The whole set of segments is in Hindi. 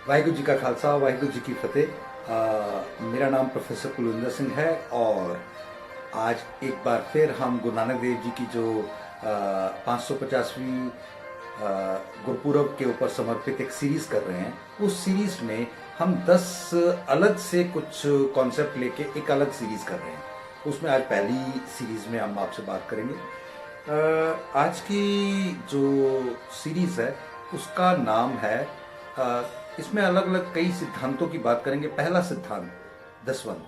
वाहिगुरु जी का खालसा, वाहिगुरु जी की फतेह। मेरा नाम प्रोफेसर कुलविंदर सिंह है और आज एक बार फिर हम गुरु नानक देव जी की जो 550वीं गुरुपुरब के ऊपर समर्पित एक सीरीज कर रहे हैं। उस सीरीज में हम 10 अलग से कुछ कॉन्सेप्ट लेके एक अलग सीरीज कर रहे हैं। उसमें आज पहली सीरीज में हम आपसे बात करेंगे। आज की जो सीरीज है उसका नाम है, इसमें अलग अलग कई सिद्धांतों की बात करेंगे। पहला सिद्धांत दसवंत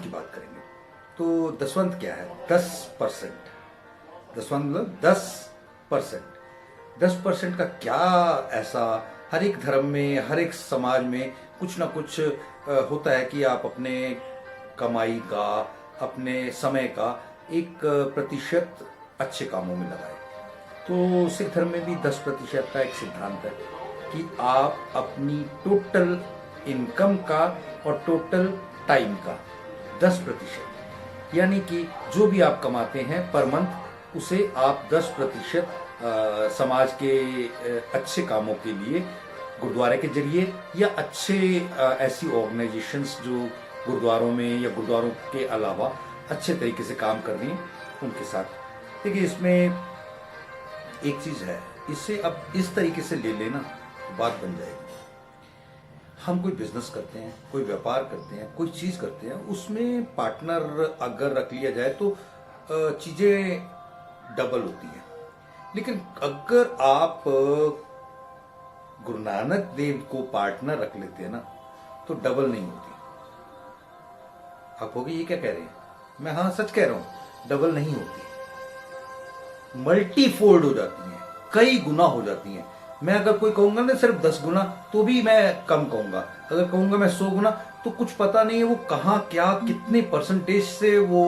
की बात करेंगे। तो दसवंत क्या है? 10%। दसवंत मतलब 10%। 10% का क्या ऐसा, हर एक धर्म में, हर एक समाज में कुछ ना कुछ होता है कि आप अपने कमाई का, अपने समय का एक प्रतिशत अच्छे कामों में लगाए। तो सिख धर्म में भी 10% का एक सिद्धांत है कि आप अपनी टोटल इनकम का और टोटल टाइम का 10%, यानी कि जो भी आप कमाते हैं पर मंथ, उसे आप 10% समाज के अच्छे कामों के लिए, गुरुद्वारे के जरिए या अच्छे ऐसी ऑर्गेनाइजेशंस जो गुरुद्वारों में या गुरुद्वारों के अलावा अच्छे तरीके से काम कर रही हैं, उनके साथ। देखिए, इसमें एक चीज है, इसे अब इस तरीके से ले लेना बात बन जाएगी। हम कोई बिजनेस करते हैं, कोई व्यापार करते हैं, कोई चीज करते हैं, उसमें पार्टनर अगर रख लिया जाए तो चीजें डबल होती हैं। लेकिन अगर आप गुरु नानक देव को पार्टनर रख लेते हैं ना, तो डबल नहीं होती। आप होगी ये क्या कह रहे हैं? मैं हाँ सच कह रहा हूं, डबल नहीं होती, मल्टीफोल्ड हो जाती हैं, कई गुना हो जाती हैं। मैं अगर कोई कहूंगा ना सिर्फ 10 गुना, तो भी मैं कम कहूंगा। अगर कहूंगा मैं 100 गुना, तो कुछ पता नहीं है वो कहाँ क्या कितने परसेंटेज से वो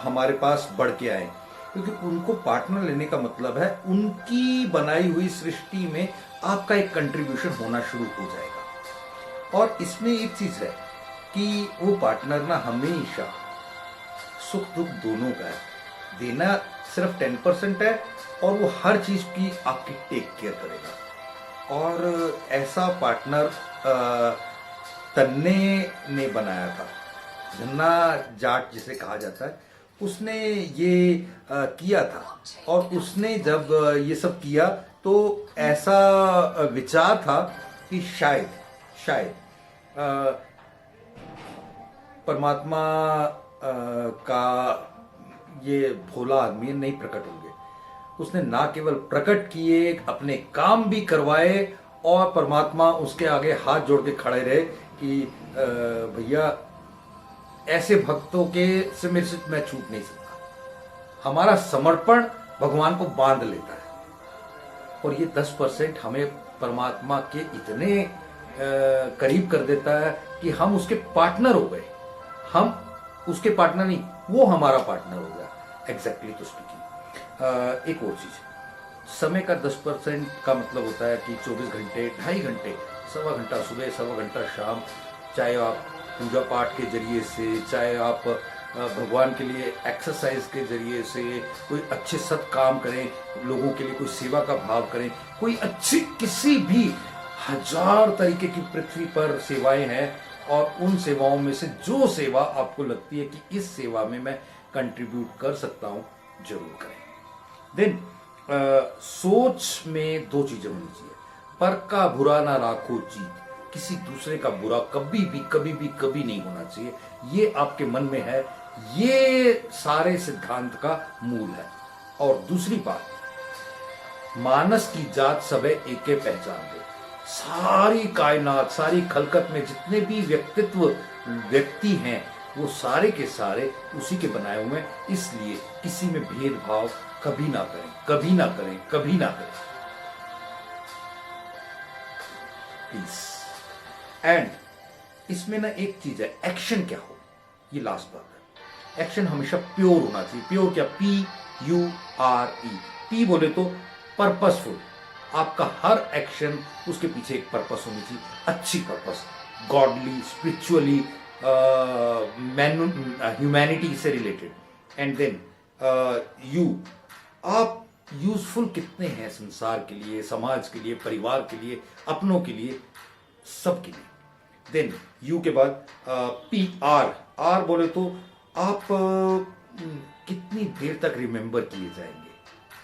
हमारे पास बढ़ के आए। क्योंकि उनको पार्टनर लेने का मतलब है उनकी बनाई हुई सृष्टि में आपका एक कंट्रीब्यूशन होना शुरू हो जाएगा। और इसमें एक चीज है कि वो पार्टनर ना हमेशा सुख दुख दोनों का है। देना सिर्फ 10% है और वो हर चीज की आपकी टेक केयर करेगा। और ऐसा पार्टनर तन्ने ने बनाया था, धन्ना जाट जिसे कहा जाता है, उसने ये किया था। और उसने जब ये सब किया तो ऐसा विचार था कि शायद परमात्मा का ये भोला आदमी नहीं प्रकट होंगे। उसने ना केवल प्रकट किए, अपने काम भी करवाए, और परमात्मा उसके आगे हाथ जोड़ के खड़े रहे कि भैया ऐसे भक्तों के से मेरे से मैं छूट नहीं सकता। हमारा समर्पण भगवान को बांध लेता है। और ये 10% हमें परमात्मा के इतने करीब कर देता है कि हम उसके पार्टनर हो गए। हम उसके पार्टनर नहीं, वो हमारा पार्टनर हो गया। Exactly to speaking. एक और चीज, समय का 10% का मतलब होता है कि 24 घंटे, 2.5 घंटे, सवा घंटा सुबह, सवा घंटा शाम, चाहे आप पूजा पाठ के जरिए से, चाहे आप भगवान के लिए एक्सरसाइज के जरिए से, कोई अच्छे सत् काम करें, लोगों के लिए कोई सेवा का भाव करें, कोई अच्छी किसी भी 1000 तरीके की पृथ्वी पर सेवाएं हैं, और उन सेवाओं में से जो सेवा आपको लगती है कि इस सेवा में मैं कंट्रीब्यूट कर सकता हूं, जरूर करें। देन सोच में 2 चीजें होनी चाहिए। पर का बुरा ना राखो जीत, किसी दूसरे का बुरा कभी नहीं होना चाहिए। ये आपके मन में है, ये सारे सिद्धांत का मूल है। और दूसरी बात, मानस की जात सबे एके पहचान दे। सारी कायनात, सारी खलकत में जितने भी व्यक्ति हैं, वो सारे के सारे उसी के बनाए हुए हैं। इसलिए किसी में भेदभाव कभी ना करें, कभी ना करें, कभी ना करें। पीस। एंड इसमें ना एक चीज है, एक्शन क्या हो, ये लास्ट बात है। एक्शन हमेशा प्योर होना चाहिए। प्योर क्या? PURE। P बोले तो पर्पसफुल। आपका हर एक्शन, उसके पीछे एक पर्पस होनी चाहिए, अच्छी पर्पस, गॉडली, स्पिरिचुअली, ह्यूमैनिटी से रिलेटेड। एंड देन आप यूजफुल कितने हैं संसार के लिए, समाज के लिए, परिवार के लिए, अपनों के लिए, सबके लिए। देन यू के बाद पी आर, आर बोले तो आप कितनी देर तक रिमेंबर किए जाएंगे।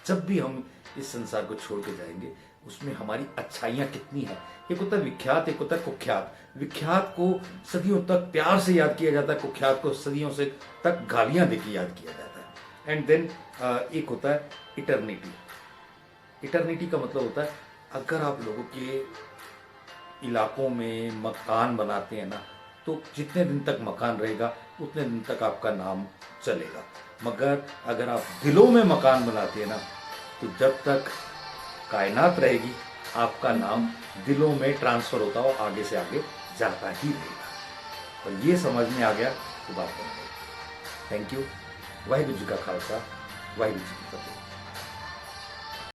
जब भी हम इस संसार को छोड़ के जाएंगे उसमें हमारी अच्छाइयां कितनी हैं। एक होता है विख्यात, एक होता है कुख्यात। विख्यात को सदियों तक प्यार से याद किया जाता है, कुख्यात को सदियों से तक गालियां देके याद किया जाता है। एंड देन एक होता है इटर्निटी। इटर्निटी का मतलब होता है अगर आप लोगों के इलाकों में मकान बनाते हैं ना, तो जितने दिन तक मकान रहेगा उतने दिन तक आपका नाम चलेगा। मगर अगर आप दिलों में मकान बनाते हैं ना, तो जब तक कायनात रहेगी आपका नाम दिलों में ट्रांसफर होता हो, आगे से आगे जाता ही रहेगा। और ये समझ में आ गया तो बात बन गई। Thank you. वाहिगुरू जी का खालसा, वाहिगुरू जी की फतेह।